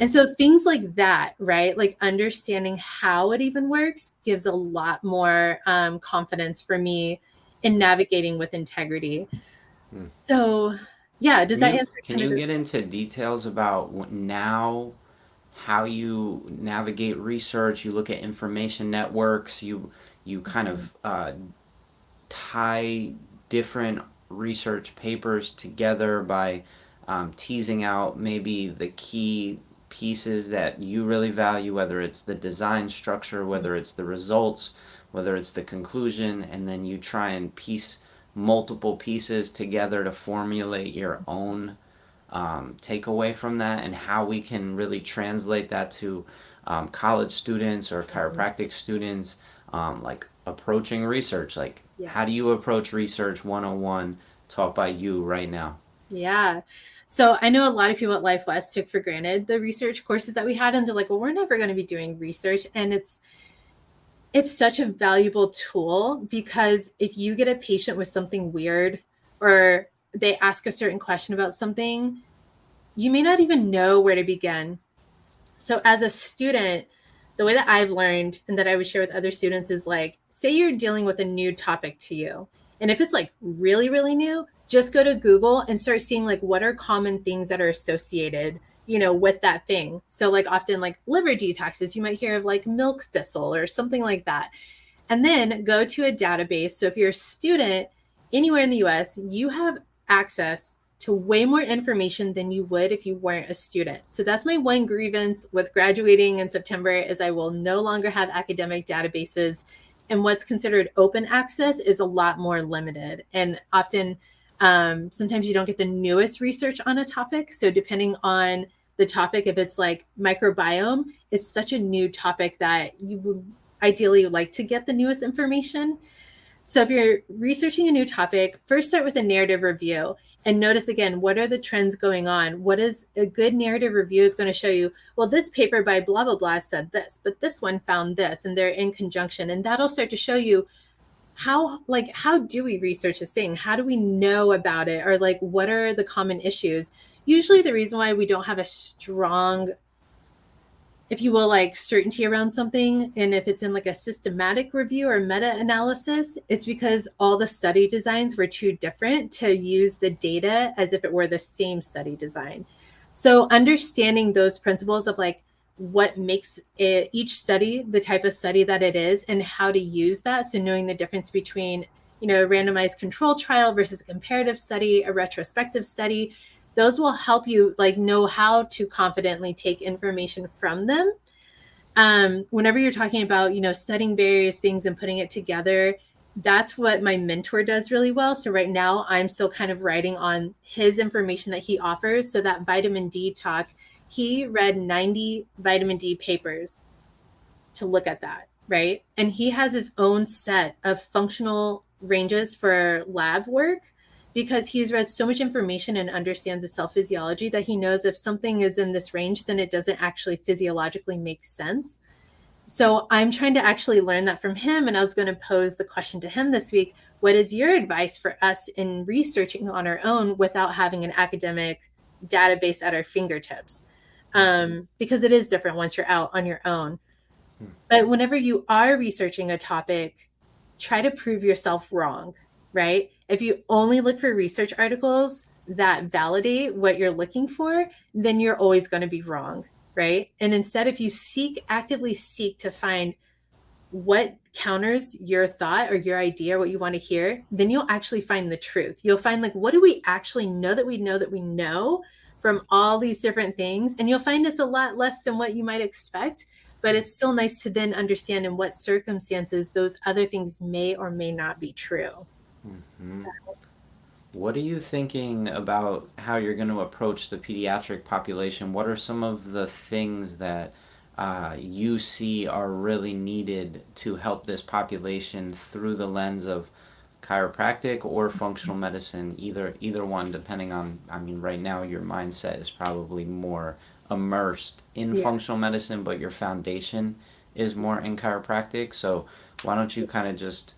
And so things like that, right? Like understanding how it even works gives a lot more confidence for me in navigating with integrity. So, yeah, does that answer Can kind of you this? get into details about now how you navigate research? You look at information networks. You kind of tie different research papers together by teasing out maybe the key pieces that you really value, whether it's the design structure, whether it's the results, whether it's the conclusion, and then you try and piece multiple pieces together to formulate your own take away from that, and how we can really translate that to college students or chiropractic students, like approaching research. Like, how do Yes. you approach research 101 taught by you right now? Yeah. So I know a lot of people at Life West took for granted the research courses that we had, and they're like, well, we're never going to be doing research. And it's such a valuable tool, because if you get a patient with something weird, or they ask a certain question about something, you may not even know where to begin. So as a student, the way that I've learned and that I would share with other students is, like, say you're dealing with a new topic to you. And if it's like really, really new, just go to Google and start seeing, like, what are common things that are associated, with that thing. So like often, like, liver detoxes, you might hear of like milk thistle or something like that. And then go to a database. So if you're a student anywhere in the US, you have access to way more information than you would if you weren't a student. So that's my one grievance with graduating in September, is I will no longer have academic databases, and what's considered open access is a lot more limited. And often, sometimes you don't get the newest research on a topic. So depending on the topic, if it's like microbiome, it's such a new topic that you would ideally like to get the newest information. So if you're researching a new topic, first start with a narrative review and notice again, what are the trends going on? What is a good narrative review is going to show you, well, this paper by blah, blah, blah said this, but this one found this, and they're in conjunction. And that'll start to show you how do we research this thing? How do we know about it? Or like, what are the common issues? Usually the reason why we don't have a strong, if you will, like certainty around something, and if it's in like a systematic review or meta-analysis, it's because all the study designs were too different to use the data as if it were the same study design. So understanding those principles of like what makes it, each study the type of study that it is, and how to use that. So knowing the difference between, a randomized control trial versus a comparative study, a retrospective study, those will help you like know how to confidently take information from them. Whenever you're talking about, studying various things and putting it together, that's what my mentor does really well. So right now I'm still kind of writing on his information that he offers. So that vitamin D talk, he read 90 vitamin D papers to look at that, right? And he has his own set of functional ranges for lab work, because he's read so much information and understands the cell physiology that he knows if something is in this range, then it doesn't actually physiologically make sense. So I'm trying to actually learn that from him. And I was going to pose the question to him this week: what is your advice for us in researching on our own without having an academic database at our fingertips? Because it is different once you're out on your own. But whenever you are researching a topic, try to prove yourself wrong, right? If you only look for research articles that validate what you're looking for, then you're always going to be wrong, right? And instead, if you actively seek to find what counters your thought or your idea, what you want to hear, then you'll actually find the truth. You'll find like, what do we actually know that we know that we know from all these different things? And you'll find it's a lot less than what you might expect, but it's still nice to then understand in what circumstances those other things may or may not be true. Mm-hmm. What are you thinking about how you're going to approach the pediatric population? What are some of the things that you see are really needed to help this population through the lens of chiropractic or functional medicine? Either one, depending on. I mean, right now your mindset is probably more immersed in Yeah. functional medicine, but your foundation is more in chiropractic. So why don't you kind of just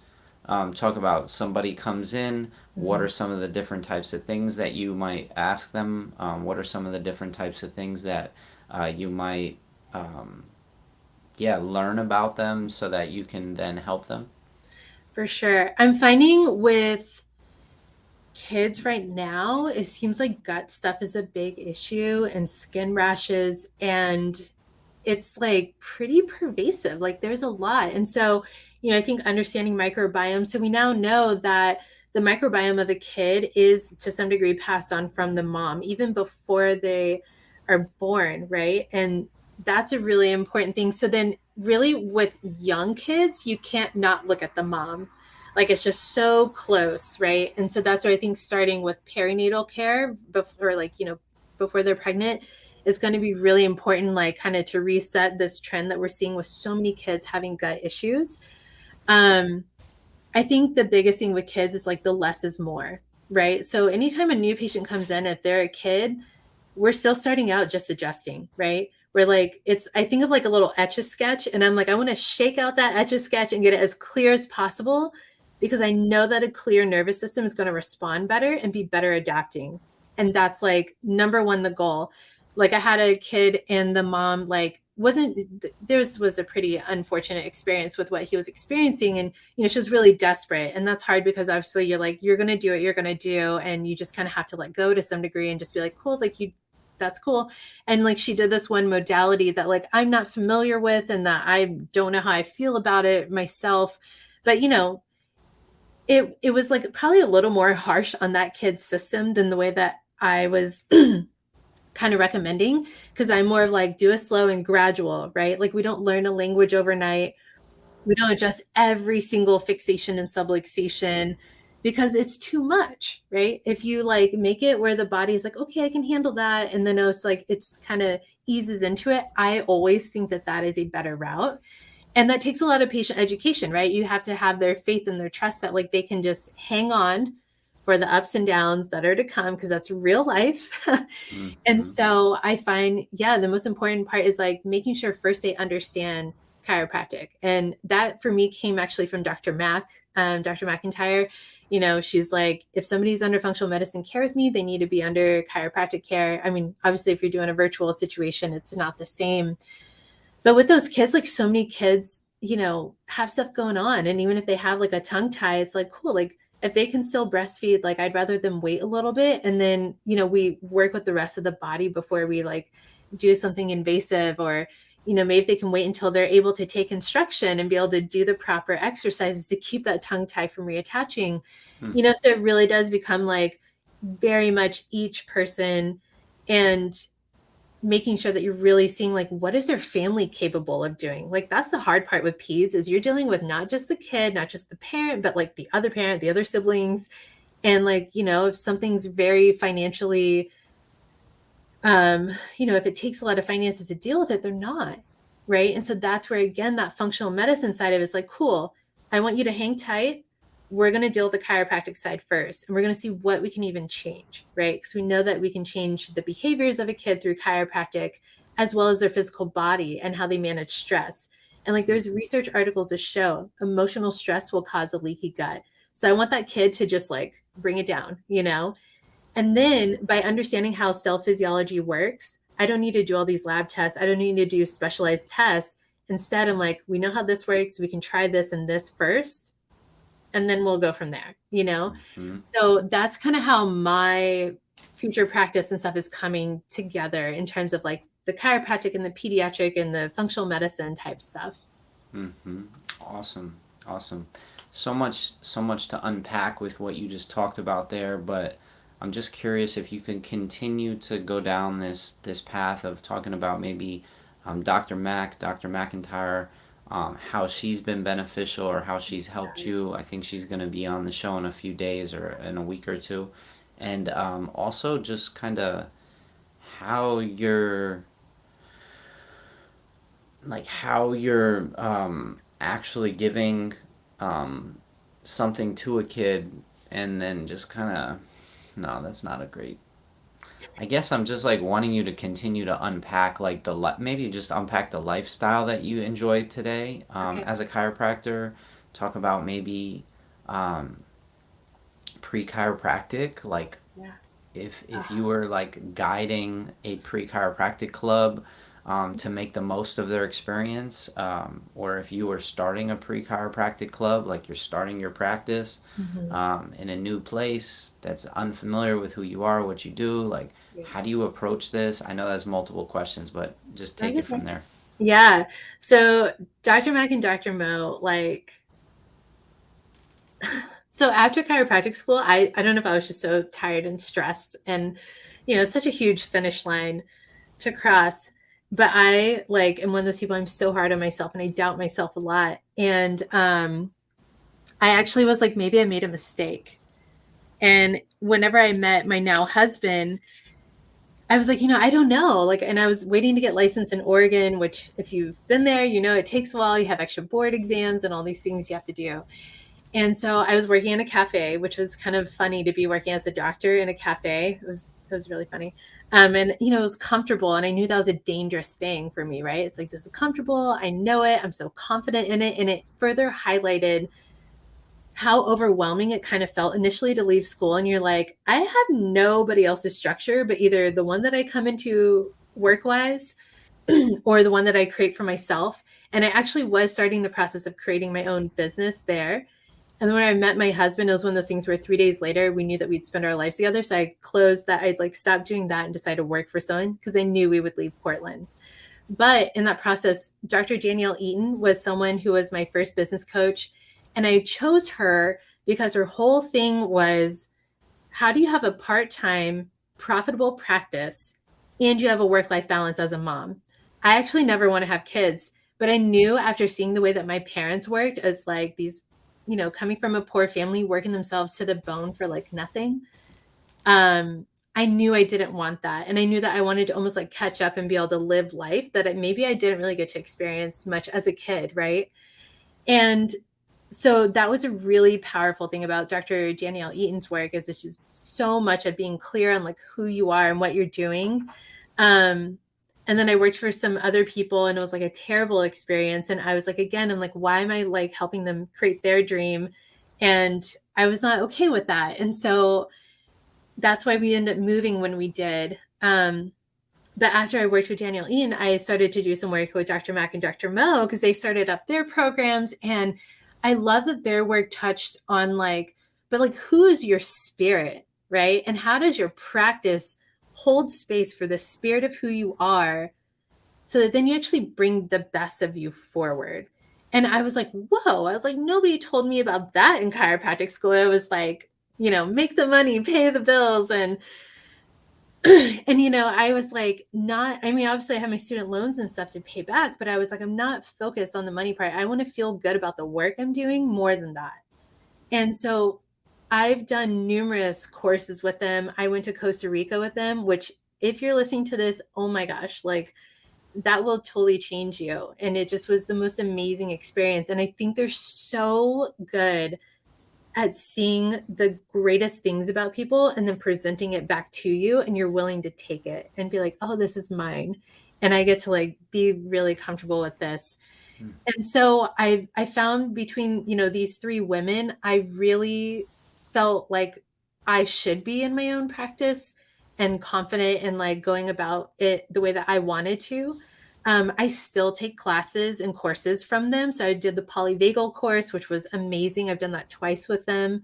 talk about somebody comes in, what are some of the different types of things that you might ask them? What are some of the different types of things that you might, learn about them so that you can then help them? For sure. I'm finding with kids right now, it seems like gut stuff is a big issue, and skin rashes, and it's like pretty pervasive. Like there's a lot. And so, I think understanding microbiome. So we now know that the microbiome of a kid is to some degree passed on from the mom, even before they are born, right? And that's a really important thing. So then really with young kids, you can't not look at the mom. Like it's just so close, right? And so that's why I think starting with perinatal care before, like, before they're pregnant is going to be really important, like kind of to reset this trend that we're seeing with so many kids having gut issues. I think the biggest thing with kids is like the less is more, right? So anytime a new patient comes in, if they're a kid, we're still starting out just adjusting, right? We're like, I think of like a little Etch-a-Sketch, and I'm like, I want to shake out that Etch-a-Sketch and get it as clear as possible because I know that a clear nervous system is going to respond better and be better adapting. And that's like number one, the goal. Like I had a kid and the mom like theirs was a pretty unfortunate experience with what he was experiencing. And, she was really desperate. And that's hard because obviously you're like, you're going to do what you're going to do. And you just kind of have to let go to some degree and just be like, cool, like that's cool. And like she did this one modality that like I'm not familiar with and that I don't know how I feel about it myself. But it was like probably a little more harsh on that kid's system than the way that I was kind of recommending, because I'm more of like do a slow and gradual, right? Like we don't learn a language overnight. We don't adjust every single fixation and subluxation because it's too much, right? If you like make it where the body's like, okay, I can handle that. And then it's like, it's kind of eases into it. I always think that that is a better route. And that takes a lot of patient education, right? You have to have their faith and their trust that like they can just hang on for the ups and downs that are to come, because that's real life. And so I find, the most important part is like making sure first they understand chiropractic. And that for me came actually from Dr. Dr. McIntyre. She's like, if somebody's under functional medicine care with me, they need to be under chiropractic care. I mean, obviously, if you're doing a virtual situation, it's not the same. But with those kids, like so many kids, have stuff going on. And even if they have like a tongue tie, it's like, cool, like if they can still breastfeed, like I'd rather them wait a little bit. And then, we work with the rest of the body before we like do something invasive, or, maybe they can wait until they're able to take instruction and be able to do the proper exercises to keep that tongue tie from reattaching. So it really does become like very much each person, and making sure that you're really seeing like what is their family capable of doing. Like that's the hard part with peds, is you're dealing with not just the kid, not just the parent, but like the other parent, the other siblings. And like, if something's very financially, if it takes a lot of finances to deal with it, they're not, right? And so that's where, again, that functional medicine side of it is like, cool, I want you to hang tight. We're going to deal with the chiropractic side first, and we're going to see what we can even change, right? Because we know that we can change the behaviors of a kid through chiropractic, as well as their physical body and how they manage stress. And like there's research articles that show emotional stress will cause a leaky gut. So I want that kid to just like bring it down, And then by understanding how cell physiology works, I don't need to do all these lab tests. I don't need to do specialized tests. Instead, I'm like, we know how this works. We can try this and this first, and then we'll go from there, So that's kind of how my future practice and stuff is coming together in terms of like the chiropractic and the pediatric and the functional medicine type stuff. Awesome. So much to unpack with what you just talked about there, but I'm just curious if you can continue to go down this path of talking about maybe Dr. McIntyre, how she's been beneficial or how she's helped you. I think she's going to be on the show in a few days or in a week or two. And also just kind of how you're actually giving something to a kid, and then just kind of, no, that's not a great, I guess I'm just like wanting you to continue to unpack like maybe just unpack the lifestyle that you enjoy today as a chiropractor. Talk about maybe pre-chiropractic, like if you were like guiding a pre-chiropractic club to make the most of their experience, or if you were starting a pre-chiropractic club, like you're starting your practice in a new place that's unfamiliar with who you are, what you do, like how do you approach this? I know that's multiple questions, but just take it from there. Yeah. So Dr. Mac and Dr. Mo, like, so after chiropractic school, I don't know if I was just so tired and stressed, and, such a huge finish line to cross. But I like am one of those people, I'm so hard on myself and I doubt myself a lot. And I actually was like, maybe I made a mistake. And whenever I met my now husband, I was like, I don't know. Like, and I was waiting to get licensed in Oregon, which if you've been there, it takes a while. You have extra board exams and all these things you have to do. And so I was working in a cafe, which was kind of funny to be working as a doctor in a cafe. It was really funny. And it was comfortable, and I knew that was a dangerous thing for me, right? It's like, this is comfortable. I know it. I'm so confident in it. And it further highlighted how overwhelming it kind of felt initially to leave school. And you're like, I have nobody else's structure, but either the one that I come into work wise or the one that I create for myself. And I actually was starting the process of creating my own business there. And then when I met my husband, it was one of those things where 3 days later, we knew that we'd spend our lives together. So I closed that. I'd like stopped doing that and decided to work for someone because I knew we would leave Portland. But in that process, Dr. Danielle Eaton was someone who was my first business coach. And I chose her because her whole thing was, how do you have a part-time profitable practice and you have a work-life balance as a mom? I actually never want to have kids, but I knew after seeing the way that my parents worked as like these, coming from a poor family, working themselves to the bone for like nothing. I knew I didn't want that. And I knew that I wanted to almost like catch up and be able to live life that maybe I didn't really get to experience much as a kid. Right. And so that was a really powerful thing about Dr. Danielle Eaton's work, is it's just so much of being clear on like who you are and what you're doing. And then I worked for some other people, and it was like a terrible experience. And I was like, again, I'm like, why am I like helping them create their dream? And I was not okay with that. And so that's why we ended up moving when we did. But after I worked with Danielle Eaton, I started to do some work with Dr. Mack and Dr. Mo because they started up their programs. And I love that their work touched on but who is your spirit, right? And how does your practice hold space for the spirit of who you are so that then you actually bring the best of you forward? And I was like, whoa, I was like, nobody told me about that in chiropractic school. It was like, make the money, pay the bills. And I was like, obviously I have my student loans and stuff to pay back, but I was like, I'm not focused on the money part. I want to feel good about the work I'm doing more than that. And so I've done numerous courses with them. I went to Costa Rica with them, which if you're listening to this, oh my gosh, like that will totally change you. And it just was the most amazing experience. And I think they're so good at seeing the greatest things about people and then presenting it back to you, and you're willing to take it and be like, oh, this is mine. And I get to like be really comfortable with this. And so I found between, these three women, I really felt like I should be in my own practice and confident and like going about it the way that I wanted to. I still take classes and courses from them. So I did the polyvagal course, which was amazing. I've done that twice with them.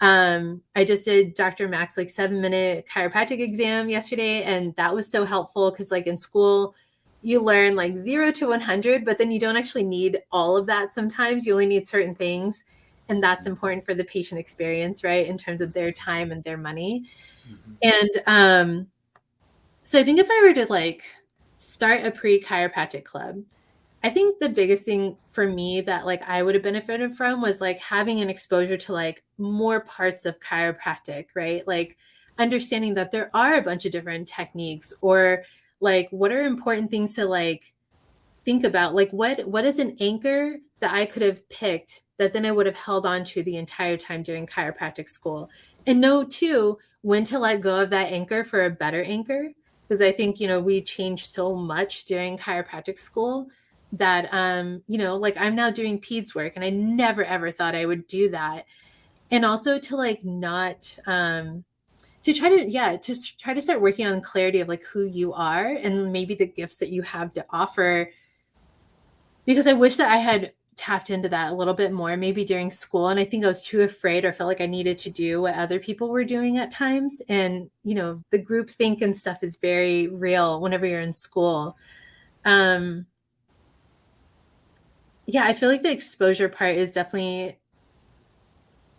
I just did Dr. Mack's 7-minute chiropractic exam yesterday. And that was so helpful because in school, you learn 0 to 100, but then you don't actually need all of that. Sometimes you only need certain things. And that's important for the patient experience, right? In terms of their time and their money. Mm-hmm. And so I think if I were to start a pre-chiropractic club, I think the biggest thing for me that I would have benefited from was having an exposure to more parts of chiropractic, right? Understanding that there are a bunch of different techniques, or what are important things to think about, what is an anchor that I could have picked that then I would have held on to the entire time during chiropractic school, and know too when to let go of that anchor for a better anchor. Because I think, we changed so much during chiropractic school that, I'm now doing peds work, and I never, ever thought I would do that. And also to not, to try to start working on clarity of who you are and maybe the gifts that you have to offer. Because I wish that I had tapped into that a little bit more, maybe during school. And I think I was too afraid, or felt like I needed to do what other people were doing at times. And, the group think and stuff is very real whenever you're in school. I feel like the exposure part is definitely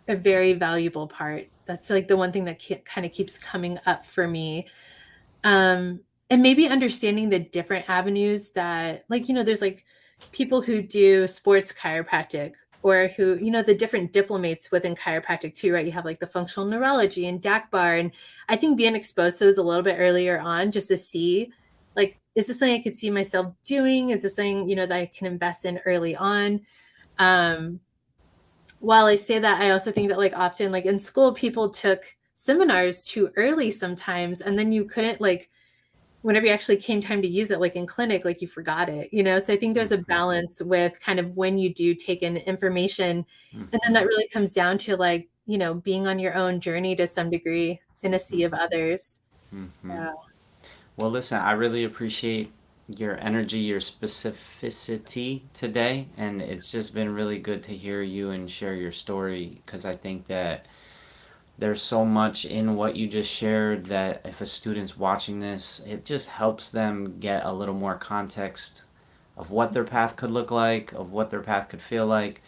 a very valuable part. That's the one thing that kind of keeps coming up for me. And maybe understanding the different avenues that there's people who do sports chiropractic, or who, the different diplomates within chiropractic too, right? You have like the functional neurology and DAC and I think being exposed to those a little bit earlier on, just to see, like, is this something I could see myself doing? Is this something, that I can invest in early on? Um, while I say that, I also think that like often like in school, people took seminars too early sometimes, and then you couldn't like whenever you actually came time to use it, like in clinic, like you forgot it. So I think there's a Mm-hmm. balance with kind of when you do take in information. And then Mm-hmm. that really comes down to like, being on your own journey to some degree in a sea of others. Mm-hmm. Yeah. Well, listen, I really appreciate your energy, your specificity today, and it's just been really good to hear you and share your story because I think that there's so much in what you just shared that if a student's watching this, it just helps them get a little more context of what their path could look like, of what their path could feel like,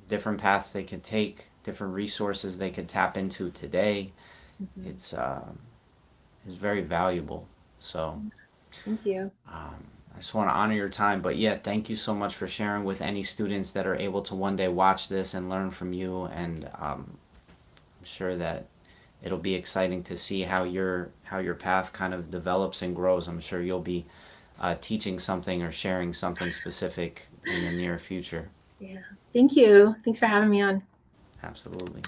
different paths they could take, different resources they could tap into today. Mhm. It's is very valuable. So Thank you. I just want to honor your time. But yeah, thank you so much for sharing with any students that are able to one day watch this and learn from you. And I'm sure that it'll be exciting to see how your path kind of develops and grows. I'm sure you'll be teaching something or sharing something specific in the near future. Yeah. Thank you. Thanks for having me on. Absolutely.